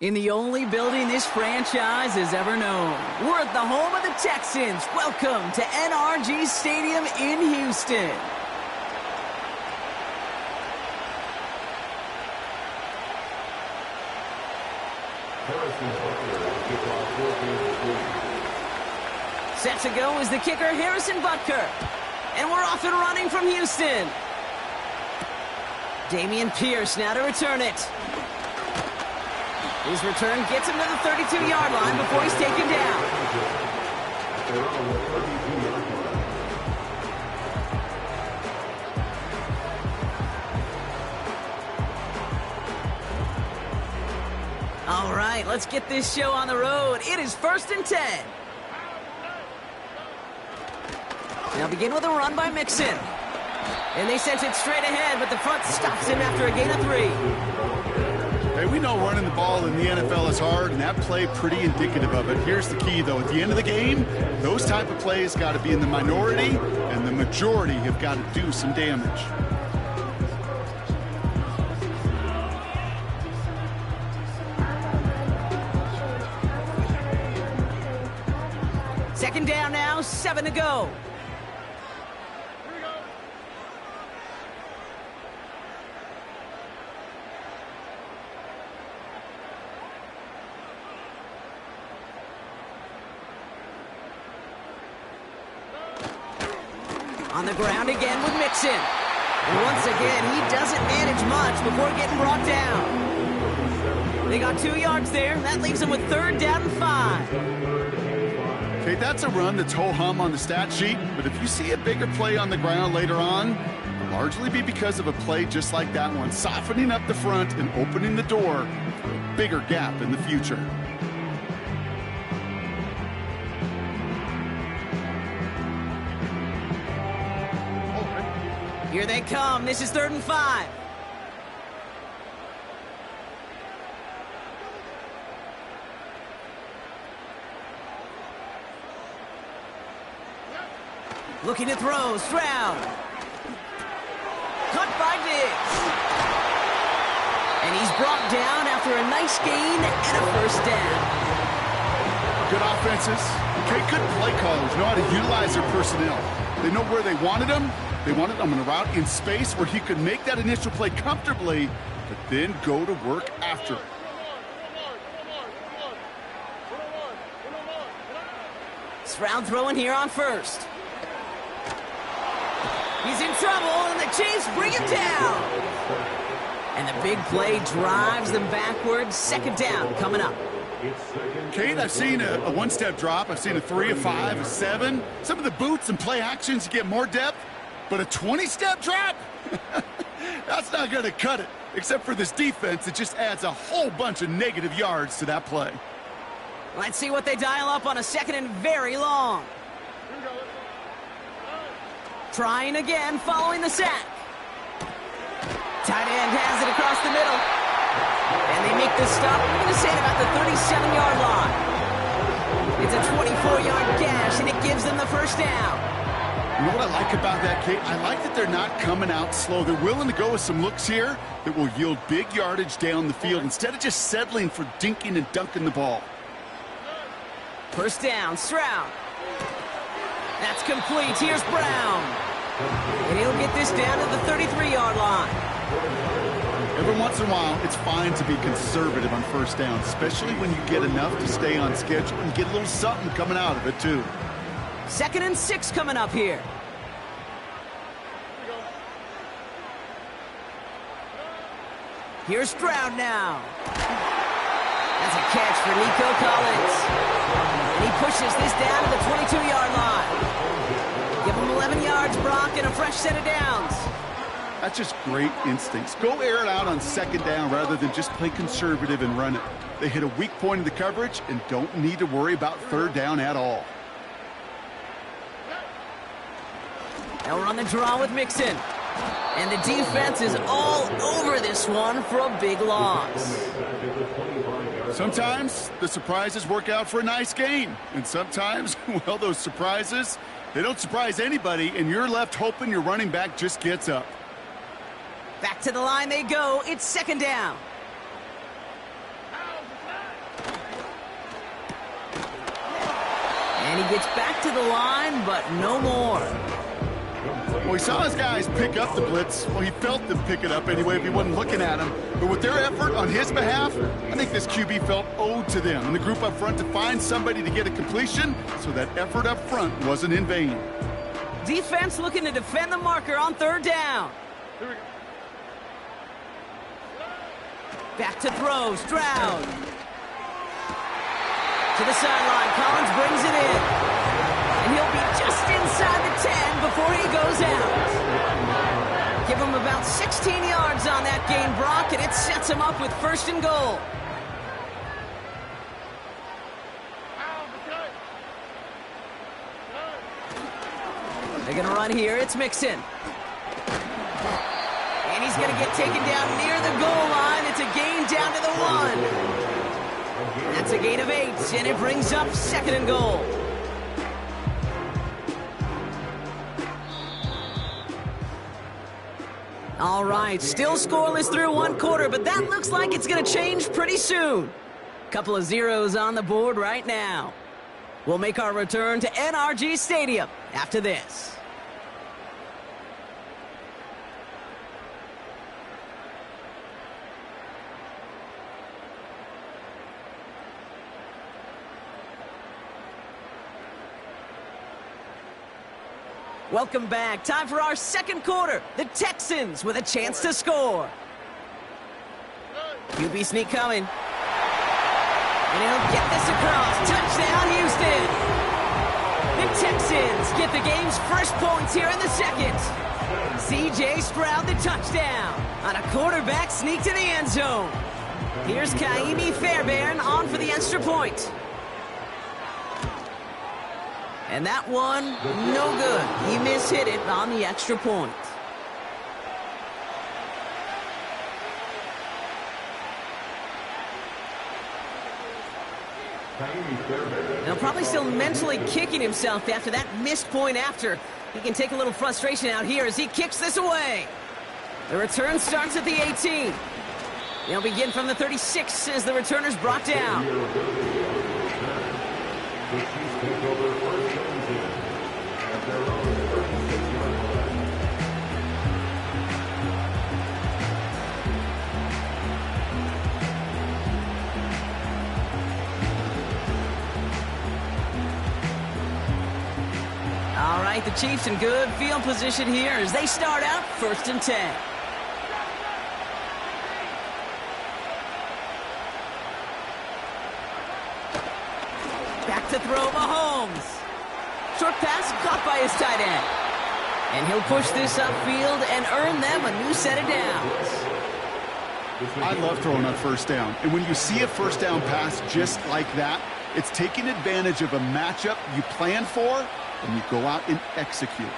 In the only building this franchise has ever known. We're at the home of the Texans. Welcome to NRG Stadium in Houston. Set to go is the kicker, Harrison Butker. And we're off and running from Houston. Dameon Pierce now to return it. His return gets him to the 32-yard line before he's taken down. All right, let's get this show on the road. It is 1st and 10. Now begin with a run by Mixon. And they sent it straight ahead, but the front stops him after a gain of 3. Hey, we know running the ball in the NFL is hard, and that play pretty indicative of it. Here's the key, though. At the end of the game, those type of plays got to be in the minority, and the majority have got to do some damage. Second down now, 7 to go. On the ground again with Mixon. And once again, he doesn't manage much before getting brought down. They got 2 yards there. That leaves them with 3rd down and 5. Okay, that's a run that's ho-hum on the stat sheet, but if you see a bigger play on the ground later on, it'll largely be because of a play just like that one, softening up the front and opening the door for a bigger gap in the future. Here they come. This is 3rd and 5. Looking to throw. Stroud. Cut by Diggs. And he's brought down after a nice gain and a 1st down. Good offenses. Okay, good play callers know how to utilize their personnel. They know where they wanted them. They wanted him on a route in space where he could make that initial play comfortably, but then go to work after it. Stroud throwing here on 1st. He's in trouble, and the Chiefs bring him down. And the big play drives them backwards. 2nd down coming up. Kate, I've seen a one-step drop. I've seen a 3, a 5, a 7. Some of the boots and play actions get more depth. But a 20-step drop? That's not going to cut it. Except for this defense, it just adds a whole bunch of negative yards to that play. Let's see what they dial up on a 2nd and very long. Trying again, following the sack. Tight end has it across the middle. And they make the stop, I'm going to say, at about the 37-yard line. It's a 24-yard gash, and it gives them the 1st down. You know what I like about that, Kate? I like that they're not coming out slow. They're willing to go with some looks here that will yield big yardage down the field instead of just settling for dinking and dunking the ball. 1st down, Stroud. That's complete. Here's Brown. And he'll get this down to the 33-yard line. Every once in a while, it's fine to be conservative on 1st down, especially when you get enough to stay on schedule and get a little something coming out of it, too. 2nd and 6 coming up here. Here's Stroud now. That's a catch for Nico Collins. And he pushes this down to the 22-yard line. Give him 11 yards, Brock, and a fresh set of downs. That's just great instincts. Go air it out on 2nd down rather than just play conservative and run it. They hit a weak point in the coverage and don't need to worry about 3rd down at all. Now we're on the draw with Mixon. And the defense is all over this one for a big loss. Sometimes the surprises work out for a nice game. And sometimes, well, those surprises, they don't surprise anybody, and you're left hoping your running back just gets up. Back to the line they go. It's 2nd down. It's back to the line, but no more. Well, he saw his guys pick up the blitz. Well, he felt them pick it up anyway if he wasn't looking at him. But with their effort on his behalf, I think this QB felt owed to them and the group up front to find somebody to get a completion, so that effort up front wasn't in vain. Defense looking to defend the marker on 3rd down. Here we go. Back to throw, Stroud. To the sideline, Collins brings it in. And he'll be just inside the 10 before he goes out. Give him about 16 yards on that gain, Brock, and it sets him up with 1st and goal. They're going to run here. It's Mixon. And he's going to get taken down near the goal line. It's a gain down to the 1. That's a gain of 8, and it brings up 2nd and goal. All right, still scoreless through 1 quarter, but that looks like it's going to change pretty soon. Couple of zeros on the board right now. We'll make our return to NRG Stadium after this. Welcome back. Time for our 2nd quarter. The Texans with a chance to score. QB sneak coming. And he'll get this across. Touchdown, Houston. The Texans get the game's first points here in the 2nd. C.J. Stroud the touchdown on a quarterback sneak to the end zone. Here's Kaimi Fairbairn on for the extra point. And that one, no good. He mishit it on the extra point. Now probably still mentally kicking himself after that missed point after. He can take a little frustration out here as he kicks this away. The return starts at the 18. They'll begin from the 36 as the returner's brought down. All right, the Chiefs in good field position here as they start out 1st and 10. Back to throw, Mahomes. Short pass caught by his tight end. And he'll push this upfield and earn them a new set of downs. I love throwing on 1st down. And when you see a 1st down pass just like that, it's taking advantage of a matchup you planned for, and you go out and execute.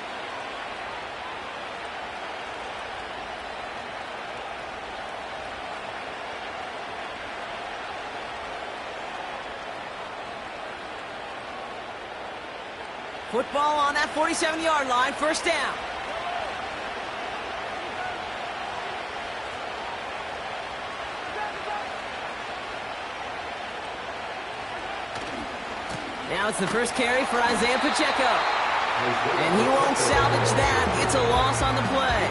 Football on that 47-yard line, 1st down. Now it's the first carry for Isaiah Pacheco. And he won't salvage that. It's a loss on the play.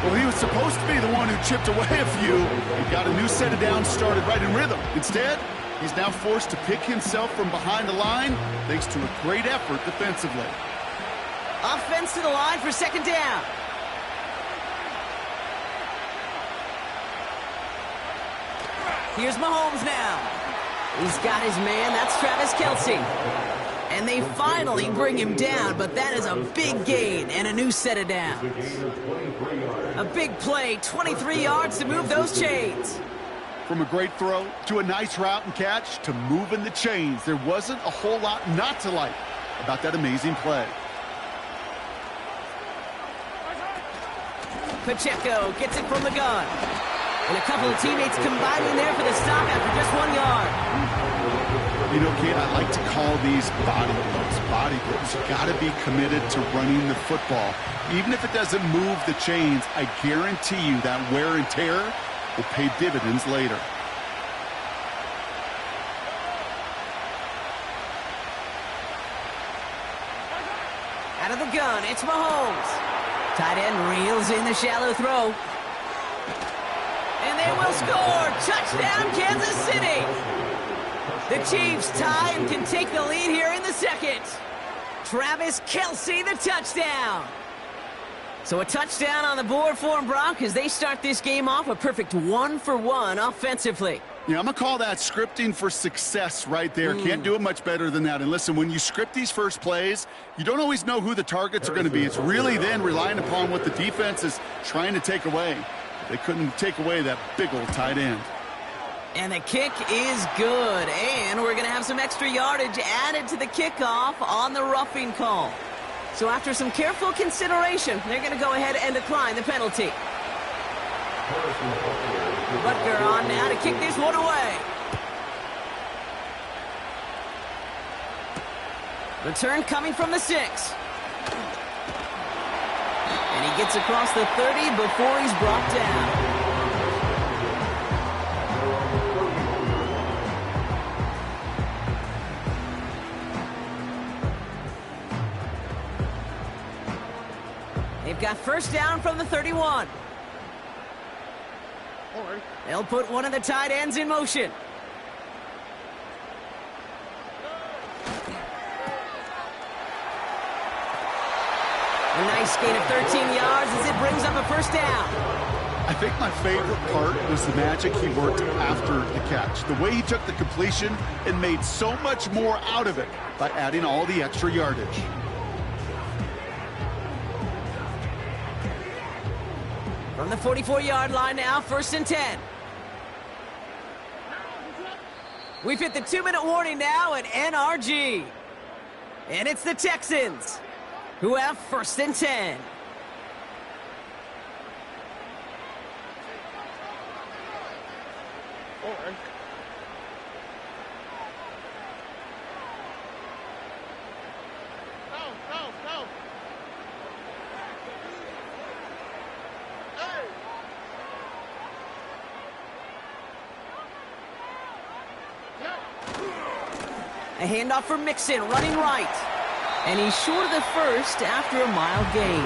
Well, he was supposed to be the one who chipped away a few and got a new set of downs started right in rhythm. Instead, he's now forced to pick himself from behind the line thanks to a great effort defensively. Offense to the line for 2nd down. Here's Mahomes now. He's got his man. That's Travis Kelce. And they finally bring him down, but that is a big gain and a new set of downs. A big play, 23 yards to move those chains. From a great throw to a nice route and catch to moving the chains, there wasn't a whole lot not to like about that amazing play. Pacheco gets it from the gun. And a couple of teammates combining there for the stop after just 1 yard. You know, Kate, I like to call these body blows. Body blows. You got to be committed to running the football. Even if it doesn't move the chains, I guarantee you that wear and tear will pay dividends later. Out of the gun, it's Mahomes. Tight end reels in the shallow throw. And they will score! Touchdown, Kansas City! The Chiefs tie and can take the lead here in the second. Travis Kelce, the touchdown. So a touchdown on the board for them, Brock, as they start this game off a perfect 1-for-1 offensively. Yeah, I'm going to call that scripting for success right there. Can't do it much better than that. And listen, when you script these first plays, you don't always know who the targets are going to be. It's really then relying upon what the defense is trying to take away. They couldn't take away that big old tight end. And the kick is good. And we're going to have some extra yardage added to the kickoff on the roughing call. So after some careful consideration, they're going to go ahead and decline the penalty. Butker on now to kick this one away. Return coming from the 6. And he gets across the 30 before he's brought down. They've got first down from the 31. They'll put one of the tight ends in motion. A nice gain of 13 yards as it brings up a first down. I think my favorite part was the magic he worked after the catch. The way he took the completion and made so much more out of it by adding all the extra yardage. From the 44-yard line now, 1st and 10. We've hit the 2-minute warning now at NRG. And it's the Texans who have 1st and 10. A handoff for Mixon, running right. And he's short of the first after a mile gain.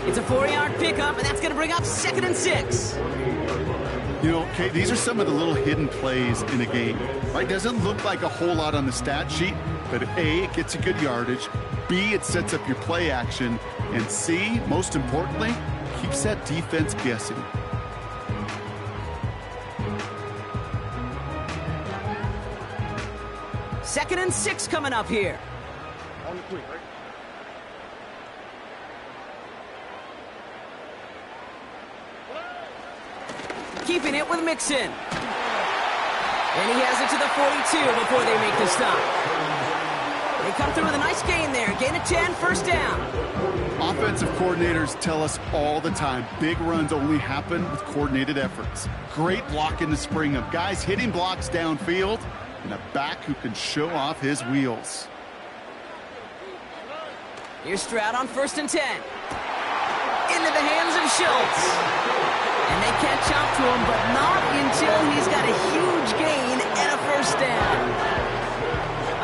It's a 4-yard pickup, and that's going to bring up 2nd and 6. You know, Kate, these are some of the little hidden plays in a game. Right? Doesn't look like a whole lot on the stat sheet, but A, it gets you good yardage. B, it sets up your play action. And C, most importantly, keeps that defense guessing. Second and 6 coming up here. On the quick, right? Keeping it with Mixon. And he has it to the 42 before they make the stop. They come through with a nice gain there. Gain of 10, first down. Offensive coordinators tell us all the time, big runs only happen with coordinated efforts. Great blocking to spring them. Guys hitting blocks downfield, and a back who can show off his wheels. Here's Stroud on 1st and 10. Into the hands of Schultz. And they catch up to him, but not until he's got a huge gain and a first down.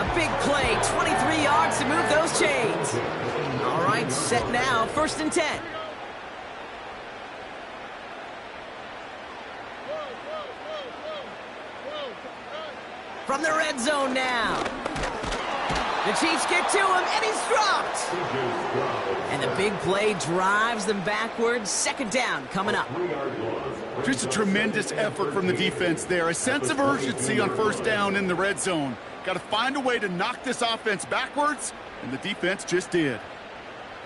A big play, 23 yards to move those chains. All right, set now, 1st and 10. From the red zone now. The Chiefs get to him, and he's dropped. And the big play drives them backwards. 2nd down coming up. Just a tremendous effort from the defense there. A sense of urgency on 1st down in the red zone. Got to find a way to knock this offense backwards, and the defense just did.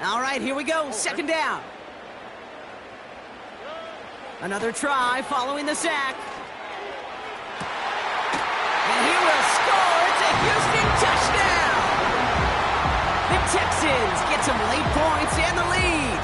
All right, here we go. 2nd down. Another try following the sack. And he will score. It's a Houston touchdown. The Texans get some late points and the lead.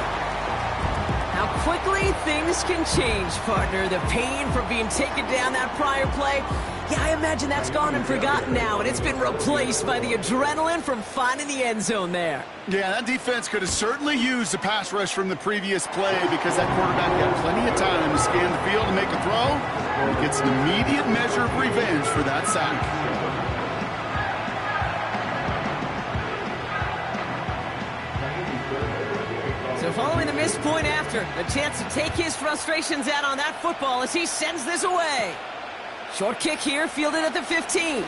How quickly things can change, partner. The pain from being taken down that prior play. Yeah, I imagine that's gone and forgotten now, and it's been replaced by the adrenaline from finding the end zone there. Yeah, that defense could have certainly used the pass rush from the previous play because that quarterback had plenty of time to scan the field and make a throw. And he gets an immediate measure of revenge for that sack. missed point after. A chance to take his frustrations out on that football as he sends this away. Short kick here, fielded at the 15.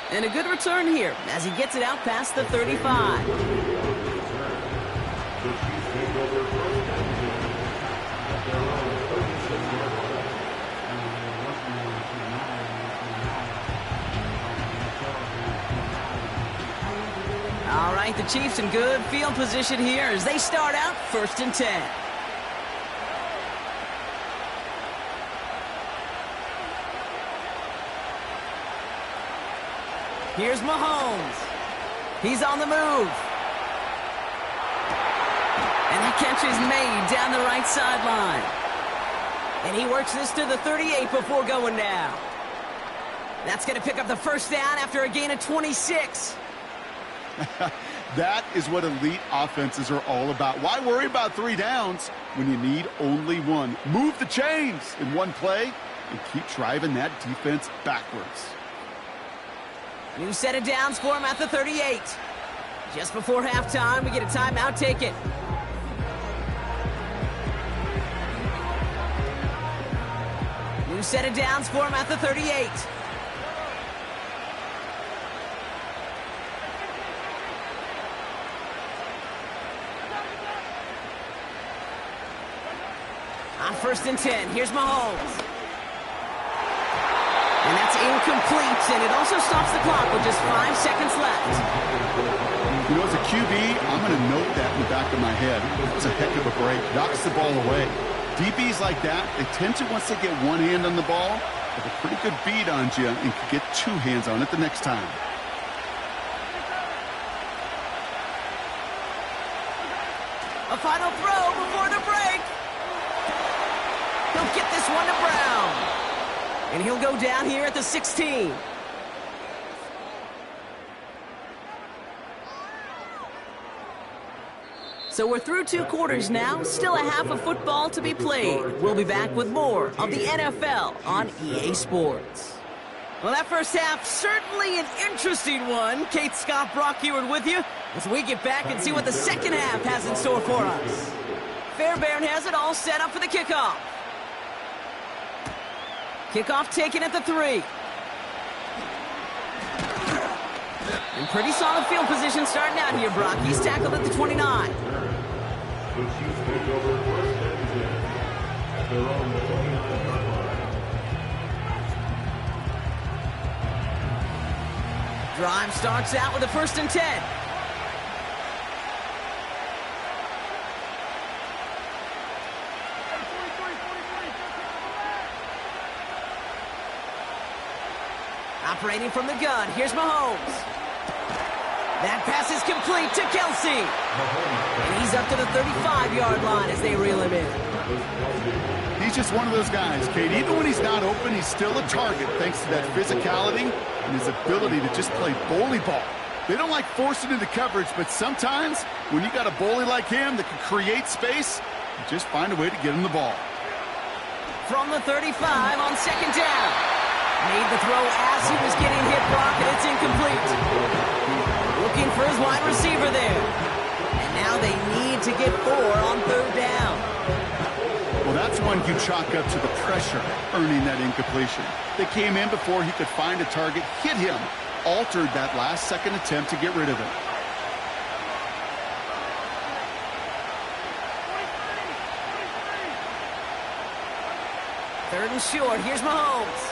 And a good return here as he gets it out past the 35. All right, the Chiefs in good field position here as they start out 1st and 10. Here's Mahomes. He's on the move. And that catch is made down the right sideline. And he works this to the 38 before going down. That's going to pick up the first down after a gain of 26. That is what elite offenses are all about. Why worry about 3 downs when you need only 1? Move the chains in one play and keep driving that defense backwards. New set of downs for him at the 38. Just before halftime, we get a timeout. Take it. New set of downs for him at the 38. On 1st and 10, here's Mahomes. And that's incomplete, and it also stops the clock with just 5 seconds left. You know, as a QB, I'm going to note that in the back of my head. That was a heck of a break. Knocks the ball away. DBs like that, they tend to, once they get one hand on the ball, have a pretty good beat on you and can get 2 hands on it the next time. A final throw before the break. He'll get this one to Brown. And he'll go down here at the 16. So we're through 2 quarters now. Still a half of football to be played. We'll be back with more of the NFL on EA Sports. Well, that first half, certainly an interesting one. Kate, Scott, Brock Heward with you as we get back and see what the second half has in store for us. Fairbairn has it all set up for the kickoff. Kickoff taken at the 3. And pretty solid field position starting out here, Brock. He's tackled at the 29. Drive starts out with a 1st and 10. Operating from the gun, here's Mahomes. That pass is complete to Kelsey. And he's up to the 35-yard line as they reel him in. He's just one of those guys, Kate. Even when he's not open, he's still a target thanks to that physicality and his ability to just play bully ball. They don't like forcing into coverage, but sometimes when you got a bully like him that can create space, you just find a way to get him the ball. From the 35 on 2nd down. Made the throw as he was getting hit, Brock, and it's incomplete. Looking for his wide receiver there. And now they need to get 4 on 3rd down. Well, that's one you chalk up to the pressure, earning that incompletion. They came in before he could find a target, hit him, altered that last-second attempt to get rid of it. Third and short, here's Mahomes.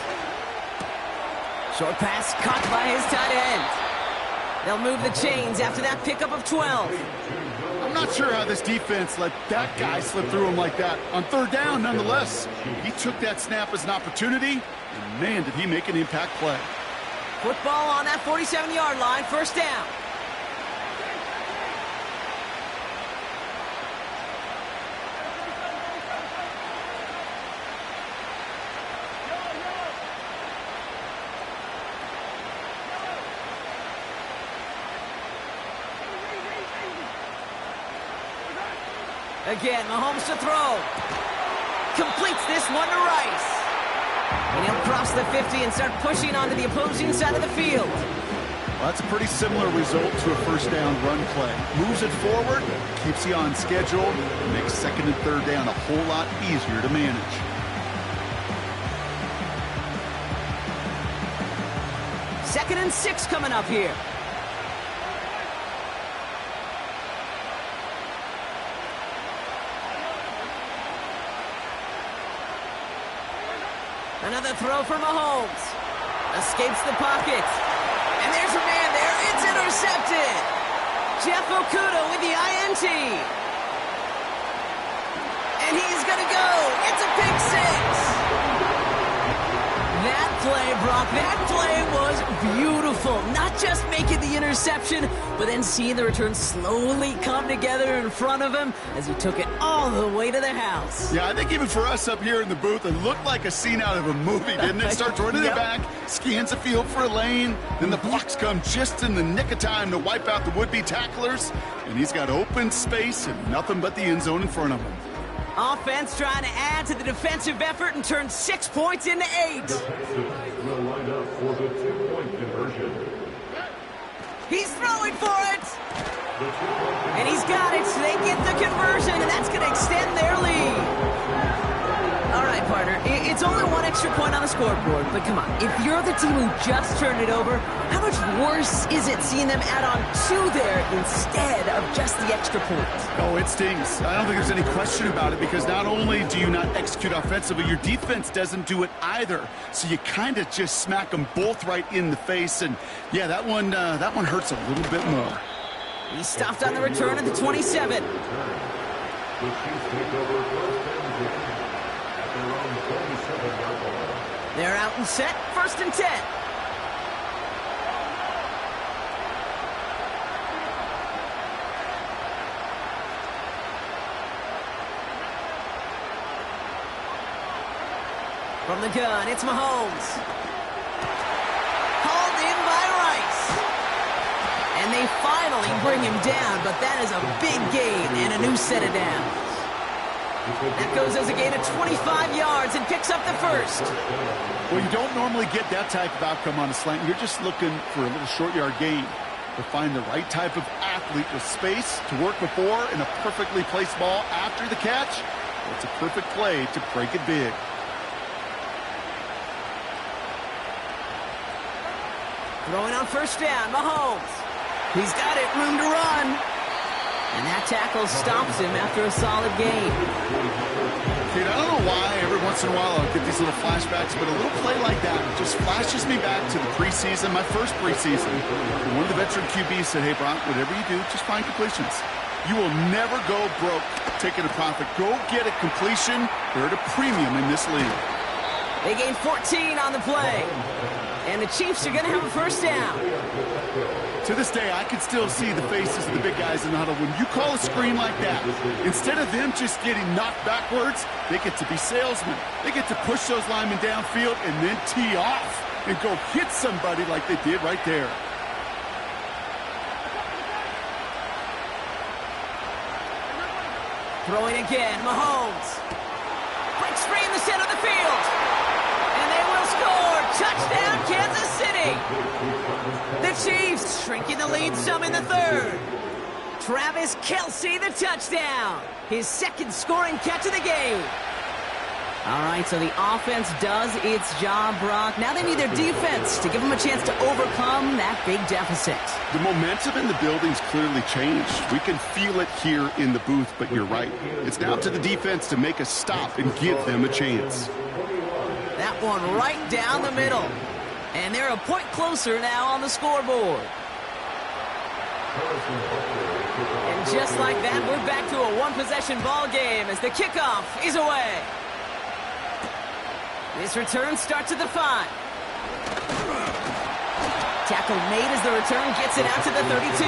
Short pass caught by his tight end. They'll move the chains after that pickup of 12. I'm not sure how this defense let that guy slip through him like that. On 3rd down, nonetheless, he took that snap as an opportunity, and man, did he make an impact play. Football on that 47-yard line, 1st down. Again, Mahomes to throw. Completes this one to Rice. And he'll cross the 50 and start pushing onto the opposing side of the field. Well, that's a pretty similar result to a first down run play. Moves it forward, keeps you on schedule, and makes second and third down a whole lot easier to manage. Second and 6 coming up here. Another throw for Mahomes. Escapes the pocket. And there's a man there. It's intercepted. Jeff Okuda with the INT. And he's going to go. It's a pick six. That play, Brock, that play was beautiful. Not just making the interception, but then seeing the return slowly come together in front of him as he took it all the way to the house. Yeah, I think even for us up here in the booth, it looked like a scene out of a movie, didn't it? Starts running it back, scans the field for a lane, then the blocks come just in the nick of time to wipe out the would-be tacklers, and he's got open space and nothing but the end zone in front of him. Offense trying to add to the defensive effort and turn 6 points into 8. He's throwing for it. And he's got it. So they get the conversion, and that's going to extend their lead. All right, partner. It's only one extra point on the scoreboard, but come on. If you're the team who just turned it over, how much worse is it seeing them add on 2 there instead of just the extra point? Oh, it stings. I don't think there's any question about it because not only do you not execute offensively, your defense doesn't do it either. So you kind of just smack them both right in the face. And, yeah, that one hurts a little bit more. He stopped on the return at the 27. They're out and set. First and 10. From the gun, it's Mahomes. Hauled in by Rice. And they finally bring him down, but that is a big gain and a new set of downs. That goes as a gain of 25 yards and picks up the first. Well, you don't normally get that type of outcome on a slant. You're just looking for a little short yard gain. To find the right type of athlete with space to work before and a perfectly placed ball after the catch. It's a perfect play to break it big. Throwing on first down, Mahomes. He's got it, room to run. And that tackle stops him after a solid gain. Kate, I don't know why every once in a while I'll get these little flashbacks, but a little play like that just flashes me back to the preseason, my first preseason. And one of the veteran QBs said, hey, Brock, whatever you do, just find completions. You will never go broke taking a profit. Go get a completion. They're at a premium in this league. They gain 14 on the play. And the Chiefs are going to have a first down. To this day, I can still see the faces of the big guys in the huddle. When you call a screen like that, instead of them just getting knocked backwards, they get to be salesmen. They get to push those linemen downfield and then tee off and go hit somebody like they did right there. Throwing again, Mahomes. Breaks free in the center of the field. And they will score. Touchdown, Kansas City. The Chiefs shrinking the lead some in the third. Travis Kelce, the touchdown. His second scoring catch of the game. All right, so the offense does its job, Brock. Now they need their defense to give them a chance to overcome that big deficit. The momentum in the building's clearly changed. We can feel it here in the booth, but you're right. It's now to the defense to make a stop and give them a chance. That one right down the middle. And they're a point closer now on the scoreboard. And just like that, we're back to a one-possession ball game as the kickoff is away. This return starts at the 5. Tackle made as the return gets it out to the 32.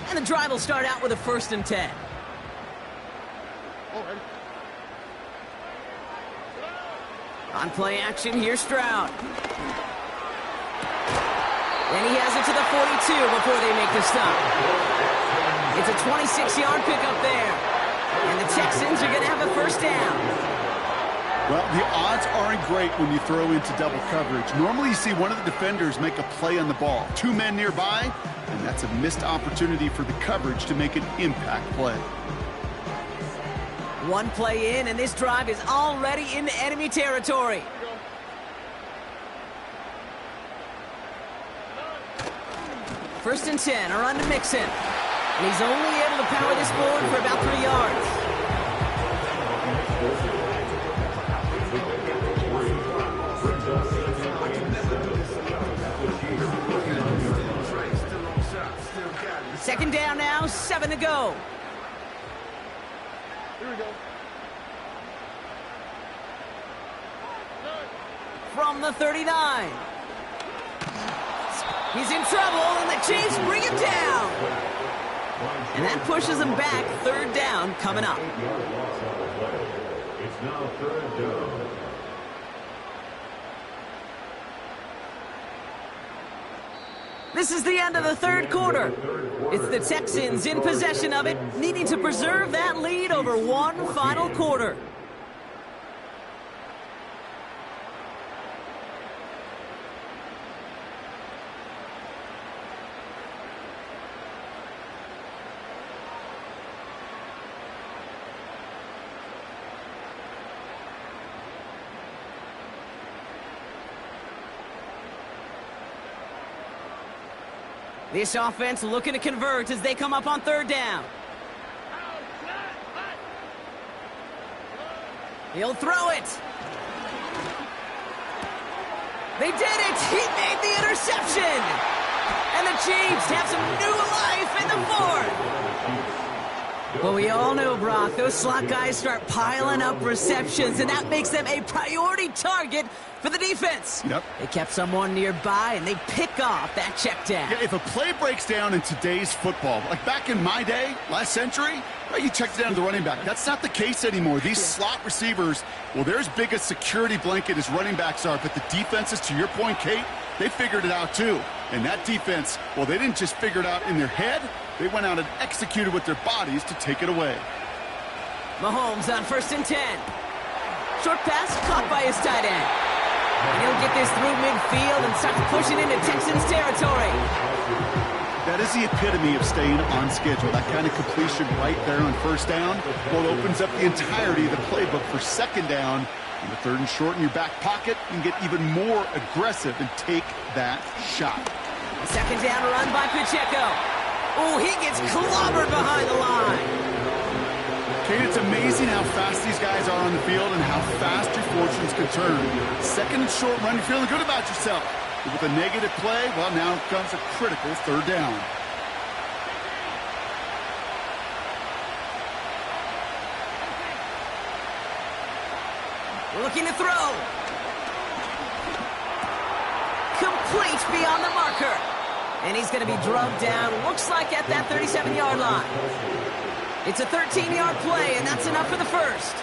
And the drive will start out with a 1st and 10. On play action, here's Stroud. And he has it to the 42 before they make the stop. It's a 26-yard pickup there. And the Texans are going to have a first down. Well, the odds aren't great when you throw into double coverage. Normally you see one of the defenders make a play on the ball. Two men nearby, and that's a missed opportunity for the coverage to make an impact play. One play in, and this drive is already into enemy territory. First and 10, a run to Mixon. And he's only able to power this forward for about 3 yards. Second down now, 7 to go. Here we go. From the 39. He's in trouble, and the Chiefs bring him down. And that pushes him back. Third down coming up. It's now third down. This is the end of the third quarter. It's the Texans in possession of it, needing to preserve that lead over one final quarter. This offense looking to convert as they come up on third down. He'll throw it. They did it. He made the interception. And the Chiefs have some new life in the fourth. Well, we all know, Brock, those slot guys start piling up receptions, and that makes them a priority target for the defense. Yep. They kept someone nearby, and they pick off that check down. Yeah, if a play breaks down in today's football, like back in my day, last century, well, you checked down the running back. That's not the case anymore. These slot receivers, well, they're as big a security blanket as running backs are, but the defenses, to your point, Kate, they figured it out too. And that defense, well, they didn't just figure it out in their head. They went out and executed with their bodies to take it away. Mahomes on first and 10. Short pass caught by his tight end. And he'll get this through midfield and start pushing into Texans territory. That is the epitome of staying on schedule. That kind of completion right there on first down, well, opens up the entirety of the playbook for second down. In the third and short in your back pocket, you can get even more aggressive and take that shot. A second down run by Pacheco. Oh, he gets clobbered behind the line. Kate, it's amazing how fast these guys are on the field and how fast your fortunes can turn. Second and short run, you're feeling good about yourself. But with a negative play, well, now comes a critical third down. Looking to throw. Complete beyond the marker. And he's going to be drugged down, looks like at that 37-yard line. It's a 13-yard play, and that's enough for the first.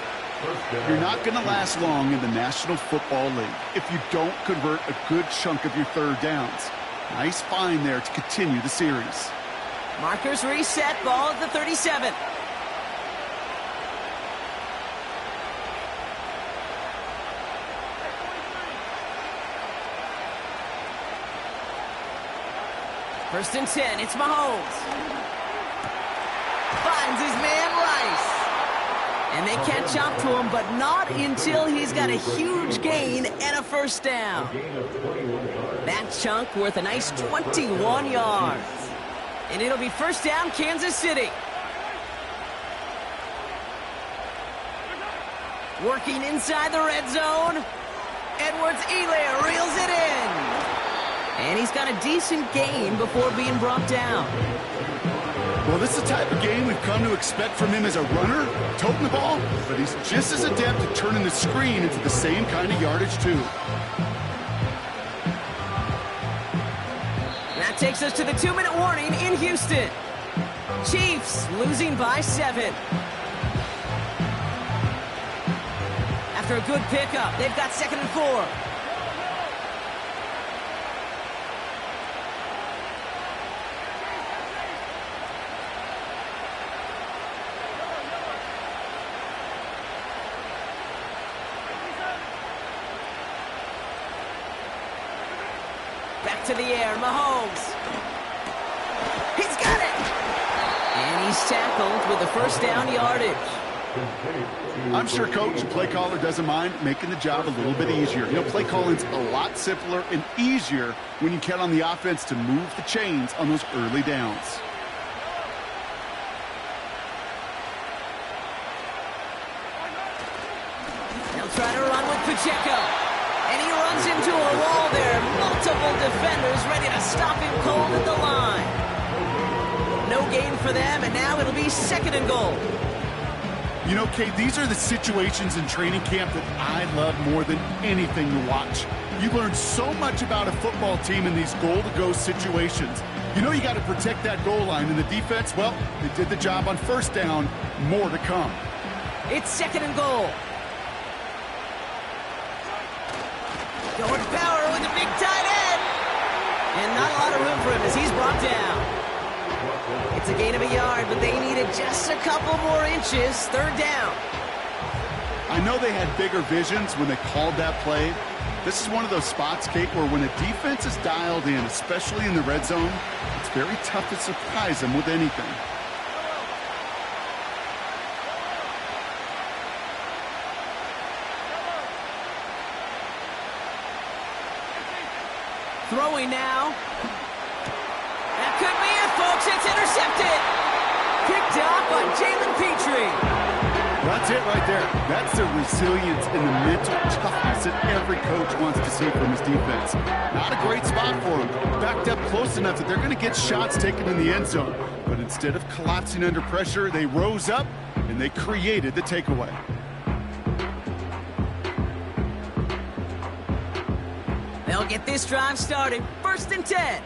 You're not going to last long in the National Football League if you don't convert a good chunk of your third downs. Nice find there to continue the series. Markers reset, ball at the 37. First and 10, it's Mahomes. Finds his man Rice. And they catch up to him, but not until he's got a huge gain and a first down. That chunk worth a nice 21 yards. And it'll be first down, Kansas City. Working inside the red zone. Edwards-Helaire reels it in. And he's got a decent gain before being brought down. Well, this is the type of game we've come to expect from him as a runner, toting the ball, but he's just as adept at turning the screen into the same kind of yardage, too. That takes us to the 2-minute warning in Houston. Chiefs losing by 7. After a good pickup, they've got second and 4. Back to the air, Mahomes. He's got it! And he's tackled with the first down yardage. I'm sure coach, play caller doesn't mind making the job a little bit easier. You know, play calling's a lot simpler and easier when you count on the offense to move the chains on those early downs. They'll try to run with Pacheco. And he runs into a wall there. Multiple defenders ready to stop him cold at the line. No gain for them, and now it'll be 2nd and goal. You know, Kate, these are the situations in training camp that I love more than anything to watch. You learn so much about a football team in these goal-to-go situations. You know you got to protect that goal line, and the defense, well, they did the job on 1st down. More to come. It's 2nd and goal. Going power with a big tight end. And not a lot of room for him as he's brought down. It's a gain of a yard, but they needed just a couple more inches. 3rd down. I know they had bigger visions when they called that play. This is one of those spots, Kate, where when a defense is dialed in, especially in the red zone, it's very tough to surprise them with anything. Throwing now. That could be it, folks. It's intercepted. Picked up by Jalen Petrie. That's it right there. That's the resilience and the mental toughness that every coach wants to see from his defense. Not a great spot for him. Backed up close enough that they're going to get shots taken in the end zone. But instead of collapsing under pressure, they rose up and they created the takeaway. They'll get this drive started. 1st and 10.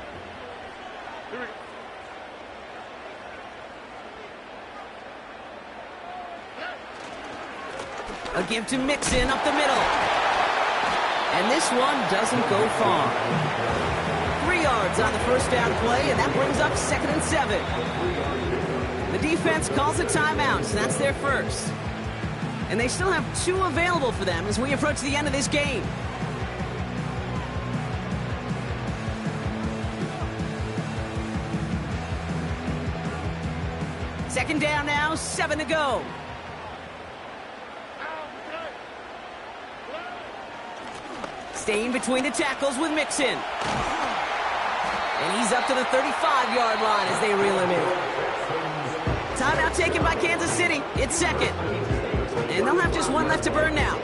A give to Mixon up the middle. And this one doesn't go far. 3 yards on the 1st down play, and that brings up 2nd and 7. The defense calls a timeout, so that's their first. And they still have 2 available for them as we approach the end of this game. Second down now, 7 to go. Staying between the tackles with Mixon. And he's up to the 35-yard line as they reel him in. Timeout taken by Kansas City. It's 2nd. And they'll have just 1 left to burn now.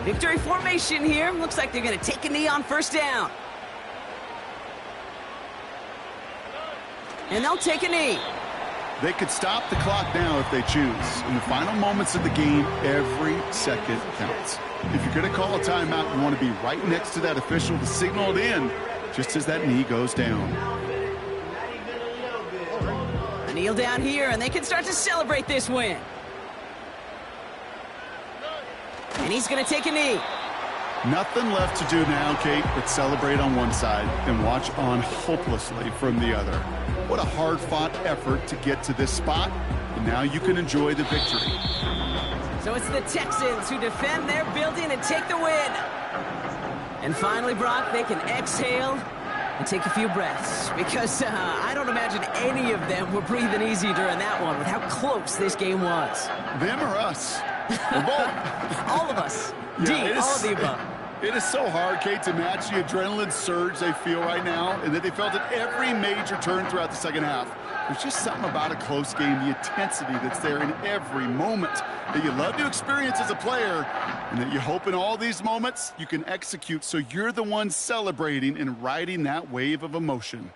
Victory formation here. Looks like they're going to take a knee on 1st down. And they'll take a knee. They could stop the clock now if they choose. In the final moments of the game, every second counts. If you're going to call a timeout, you want to be right next to that official to signal it in just as that knee goes down. A kneel down here, and they can start to celebrate this win. And he's going to take a knee. Nothing left to do now, Kate, but celebrate on one side and watch on hopelessly from the other. What a hard-fought effort to get to this spot, and now you can enjoy the victory. So it's the Texans who defend their building and take the win. And finally, Brock, they can exhale and take a few breaths because I don't imagine any of them were breathing easy during that one with how close this game was. Them or us? Or both? All of us. Yeah, all of the above. It is so hard, Kate, to match the adrenaline surge they feel right now and that they felt at every major turn throughout the second half. There's just something about a close game, the intensity that's there in every moment that you love to experience as a player and that you hope in all these moments you can execute so you're the one celebrating and riding that wave of emotion.